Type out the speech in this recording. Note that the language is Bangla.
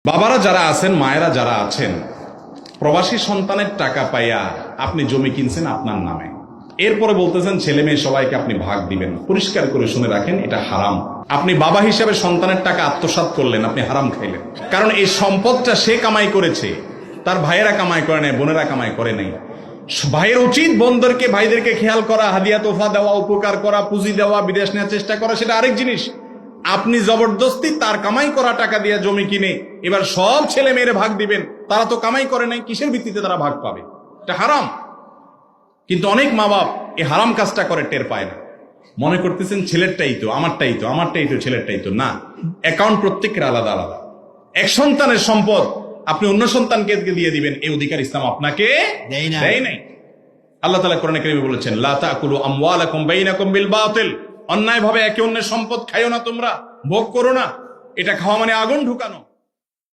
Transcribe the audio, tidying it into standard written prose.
বাবারা যারা আছেন, মায়েরা যারা আছেন, প্রবাসী সন্তানের টাকা পাইয়া আপনি জমি কিনছেন আপনার নামে, এরপরে বলতেছেন ছেলে মেয়ে সবাইকে আপনি ভাগ দিবেন। পরিষ্কার করে শুনে রাখেন, এটা হারাম। আপনি বাবা হিসাবে সন্তানের টাকা আত্মসাৎ করলেন, আপনি হারাম খাইলেন। কারণ এই সম্পদটা সে কামাই করেছে, তার ভাইয়েরা কামাই করে নাই, বোনেরা কামাই করে নাই। ভাইয়ের উচিত বোনদেরকে, ভাইদেরকে খেয়াল করা, হাদিয়া তোফা দেওয়া, উপকার করা, পুঁজি দেওয়া, বিদেশ নেওয়ার চেষ্টা করা, সেটা আরেক জিনিস। আপনি জবরদস্তি তার কামাই করা টাকা দিয়ে জমি কিনে এবার সব ছেলে মেয়েরে ভাগ দিবেন। তারা তো কামাই করে নাই, কিসের ভিত্তিতে তারা ভাগ পাবে? এটা হারাম। কিন্তু অনেক মা বাপ এই হারাম কাজটা করে টের পায় না, মনে করতেছেন ছেলেরটাই তো, আমারটাই তো, আমারটাই তো, ছেলেরটাই তো। না, অ্যাকাউন্ট প্রত্যেকের আলাদা আলাদা। এক সন্তানের সম্পদ আপনি অন্য সন্তানকে দিয়ে দিবেন, এই অধিকার ইসলাম আপনাকে দেয় নাই। আল্লাহ তাআলা কোরআনে কারীমে বলেছেন, লা তাকুলু আমওয়ালাকুম বাইনাকুম বিল বাতিল। অন্যায় ভাবে একে অন্যের সম্পদ খাইও না, তোমরা ভোগ করো না। এটা খাওয়া মানে আগুন ঢুকানো।